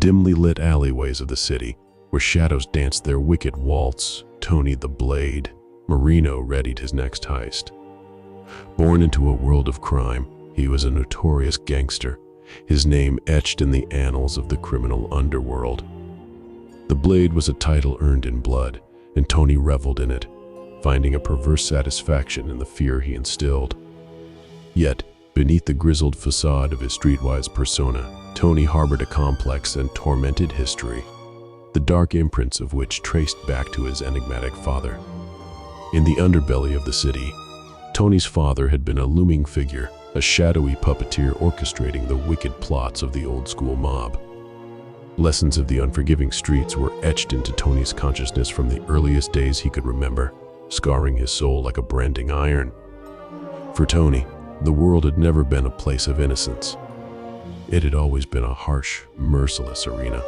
dimly lit alleyways of the city, where shadows danced their wicked waltz, Tony the Blade Marino readied his next heist. Born into a world of crime, he was a notorious gangster, his name etched in the annals of the criminal underworld. The Blade was a title earned in blood, and Tony reveled in it, finding a perverse satisfaction in the fear he instilled. Yet, beneath the grizzled facade of his streetwise persona, Tony harbored a complex and tormented history, the dark imprints of which traced back to his enigmatic father. In the underbelly of the city, Tony's father had been a looming figure, a shadowy puppeteer orchestrating the wicked plots of the old-school mob. Lessons of the unforgiving streets were etched into Tony's consciousness from the earliest days he could remember, scarring his soul like a branding iron. For Tony, the world had never been a place of innocence. It had always been a harsh, merciless arena,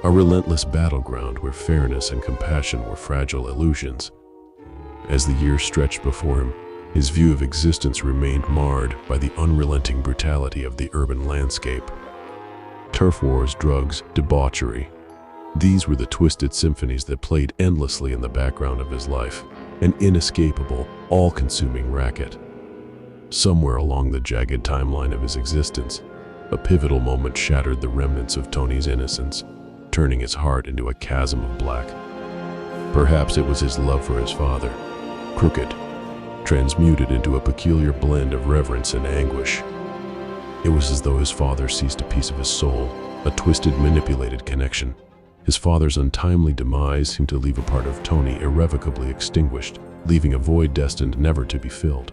a relentless battleground where fairness and compassion were fragile illusions. As the years stretched before him, his view of existence remained marred by the unrelenting brutality of the urban landscape. Turf wars, drugs, debauchery. These were the twisted symphonies that played endlessly in the background of his life, an inescapable, all-consuming racket. Somewhere along the jagged timeline of his existence, a pivotal moment shattered the remnants of Tony's innocence, turning his heart into a chasm of black. Perhaps it was his love for his father, crooked, transmuted into a peculiar blend of reverence and anguish. It was as though his father seized a piece of his soul, a twisted, manipulated connection. His father's untimely demise seemed to leave a part of Tony irrevocably extinguished, leaving a void destined never to be filled.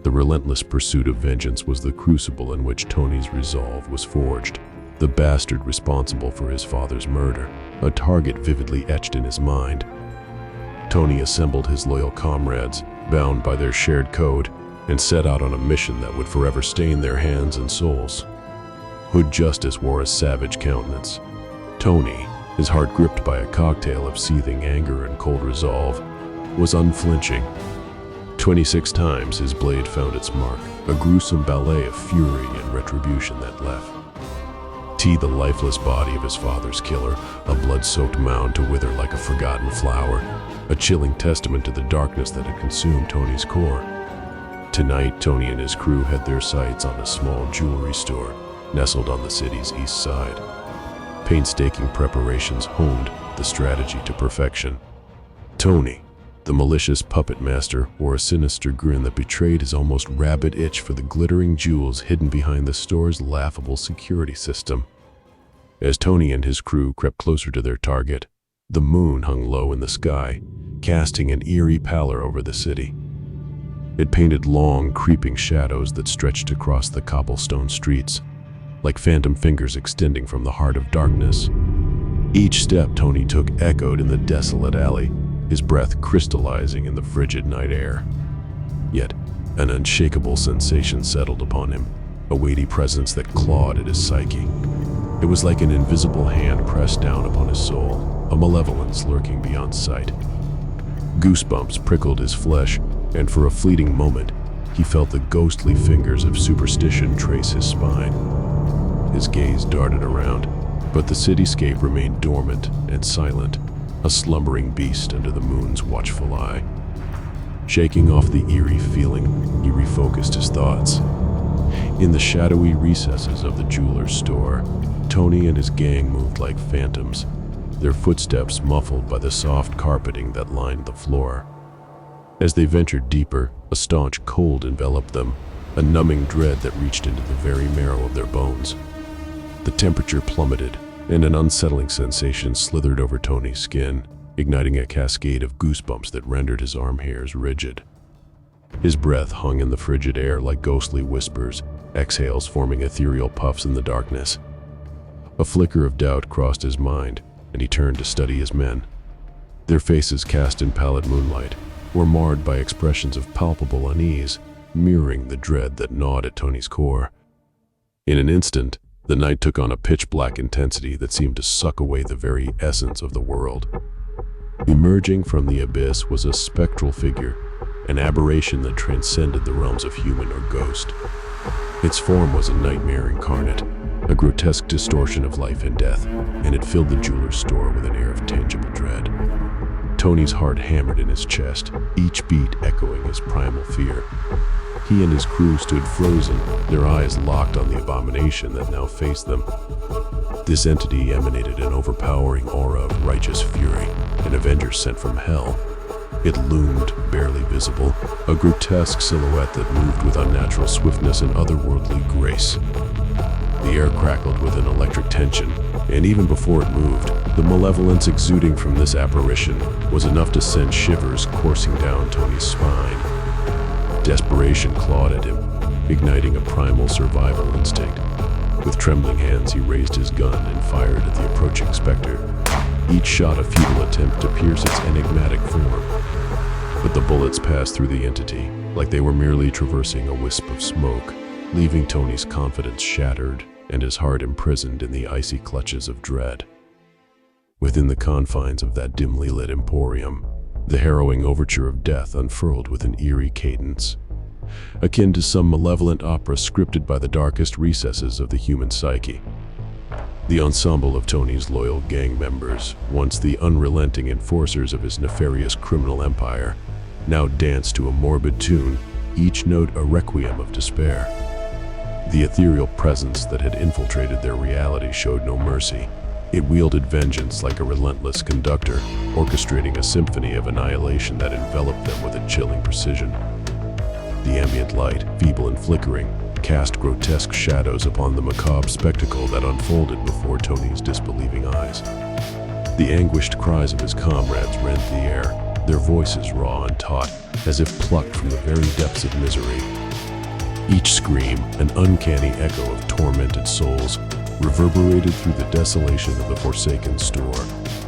The relentless pursuit of vengeance was the crucible in which Tony's resolve was forged, the bastard responsible for his father's murder, a target vividly etched in his mind. Tony assembled his loyal comrades, bound by their shared code, and set out on a mission that would forever stain their hands and souls. Hood Justice wore a savage countenance. Tony, his heart gripped by a cocktail of seething anger and cold resolve, was unflinching. 26 times his blade found its mark, a gruesome ballet of fury and retribution that left the lifeless body of his father's killer, a blood-soaked mound to wither like a forgotten flower, a chilling testament to the darkness that had consumed Tony's core. Tonight, Tony and his crew had their sights on a small jewelry store nestled on the city's east side. Painstaking preparations honed the strategy to perfection. Tony, the malicious puppet master, wore a sinister grin that betrayed his almost rabid itch for the glittering jewels hidden behind the store's laughable security system. As Tony and his crew crept closer to their target, the moon hung low in the sky, casting an eerie pallor over the city. It painted long, creeping shadows that stretched across the cobblestone streets, like phantom fingers extending from the heart of darkness. Each step Tony took echoed in the desolate alley, his breath crystallizing in the frigid night air. Yet, an unshakable sensation settled upon him, a weighty presence that clawed at his psyche. It was like an invisible hand pressed down upon his soul, a malevolence lurking beyond sight. Goosebumps prickled his flesh, and for a fleeting moment, he felt the ghostly fingers of superstition trace his spine. His gaze darted around, but the cityscape remained dormant and silent, a slumbering beast under the moon's watchful eye. Shaking off the eerie feeling, he refocused his thoughts. In the shadowy recesses of the jeweler's store, Tony and his gang moved like phantoms, their footsteps muffled by the soft carpeting that lined the floor. As they ventured deeper, a staunch cold enveloped them, a numbing dread that reached into the very marrow of their bones. The temperature plummeted, and an unsettling sensation slithered over Tony's skin, igniting a cascade of goosebumps that rendered his arm hairs rigid. His breath hung in the frigid air like ghostly whispers, exhales forming ethereal puffs in the darkness. A flicker of doubt crossed his mind, and he turned to study his men. Their faces, cast in pallid moonlight, were marred by expressions of palpable unease, mirroring the dread that gnawed at Tony's core. In an instant, the night took on a pitch-black intensity that seemed to suck away the very essence of the world. Emerging from the abyss was a spectral figure, an aberration that transcended the realms of human or ghost. Its form was a nightmare incarnate, a grotesque distortion of life and death, and it filled the jeweler's store with an air of tangible dread. Tony's heart hammered in his chest, each beat echoing his primal fear. He and his crew stood frozen, their eyes locked on the abomination that now faced them. This entity emanated an overpowering aura of righteous fury, an avenger sent from hell. It loomed, barely visible, a grotesque silhouette that moved with unnatural swiftness and otherworldly grace. The air crackled with an electric tension, and even before it moved, the malevolence exuding from this apparition was enough to send shivers coursing down Tony's spine. Desperation clawed at him, igniting a primal survival instinct. With trembling hands, he raised his gun and fired at the approaching specter, each shot a futile attempt to pierce its enigmatic form. But the bullets passed through the entity, like they were merely traversing a wisp of smoke, leaving Tony's confidence shattered and his heart imprisoned in the icy clutches of dread. Within the confines of that dimly lit emporium, the harrowing overture of death unfurled with an eerie cadence, akin to some malevolent opera scripted by the darkest recesses of the human psyche. The ensemble of Tony's loyal gang members, once the unrelenting enforcers of his nefarious criminal empire, now danced to a morbid tune, each note a requiem of despair. The ethereal presence that had infiltrated their reality showed no mercy. It wielded vengeance like a relentless conductor, orchestrating a symphony of annihilation that enveloped them with a chilling precision. The ambient light, feeble and flickering, cast grotesque shadows upon the macabre spectacle that unfolded before Tony's disbelieving eyes. The anguished cries of his comrades rent the air, their voices raw and taut, as if plucked from the very depths of misery. Each scream, an uncanny echo of tormented souls, reverberated through the desolation of the forsaken store,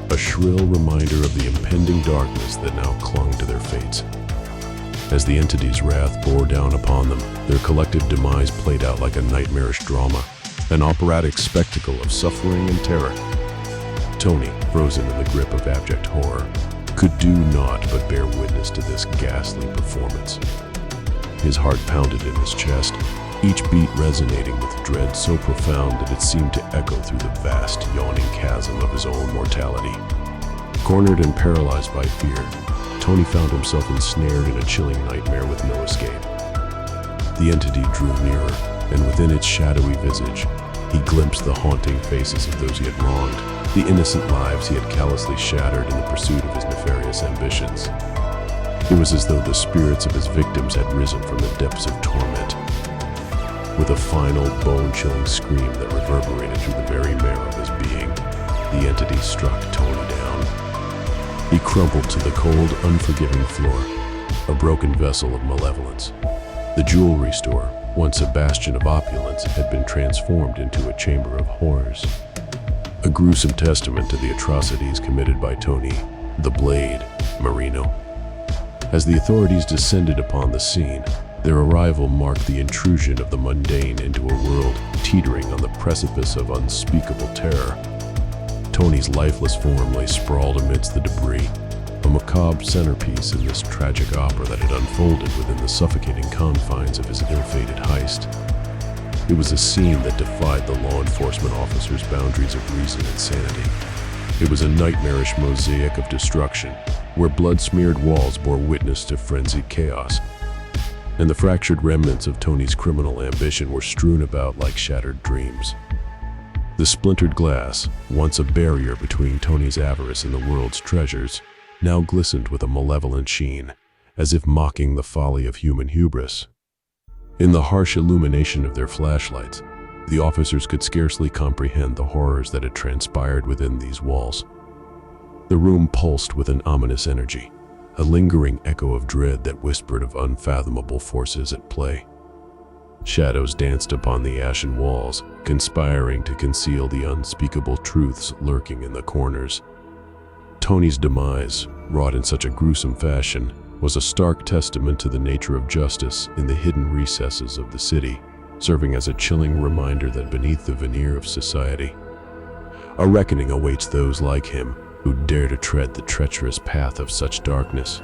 a shrill reminder of the impending darkness that now clung to their fates. As the entity's wrath bore down upon them, their collective demise played out like a nightmarish drama, an operatic spectacle of suffering and terror. Tony, frozen in the grip of abject horror, could do naught but bear witness to this ghastly performance. His heart pounded in his chest, each beat resonating with dread so profound that it seemed to echo through the vast, yawning chasm of his own mortality. Cornered and paralyzed by fear, Tony found himself ensnared in a chilling nightmare with no escape. The entity drew nearer, and within its shadowy visage, he glimpsed the haunting faces of those he had wronged, the innocent lives he had callously shattered in the pursuit of his nefarious ambitions. It was as though the spirits of his victims had risen from the depths of torment. With a final, bone-chilling scream that reverberated through the very marrow of his being, the entity struck Tony down. He crumpled to the cold, unforgiving floor, a broken vessel of malevolence. The jewelry store, once a bastion of opulence, had been transformed into a chamber of horrors. A gruesome testament to the atrocities committed by Tony, the Blade Marino. As the authorities descended upon the scene, their arrival marked the intrusion of the mundane into a world teetering on the precipice of unspeakable terror. Tony's lifeless form lay sprawled amidst the debris, a macabre centerpiece in this tragic opera that had unfolded within the suffocating confines of his ill-fated heist. It was a scene that defied the law enforcement officers' boundaries of reason and sanity. It was a nightmarish mosaic of destruction, where blood-smeared walls bore witness to frenzied chaos, and the fractured remnants of Tony's criminal ambition were strewn about like shattered dreams. The splintered glass, once a barrier between Tony's avarice and the world's treasures, now glistened with a malevolent sheen, as if mocking the folly of human hubris. In the harsh illumination of their flashlights, the officers could scarcely comprehend the horrors that had transpired within these walls. The room pulsed with an ominous energy, a lingering echo of dread that whispered of unfathomable forces at play. Shadows danced upon the ashen walls, conspiring to conceal the unspeakable truths lurking in the corners. Tony's demise, wrought in such a gruesome fashion, was a stark testament to the nature of justice in the hidden recesses of the city, serving as a chilling reminder that beneath the veneer of society, a reckoning awaits those like him who dare to tread the treacherous path of such darkness.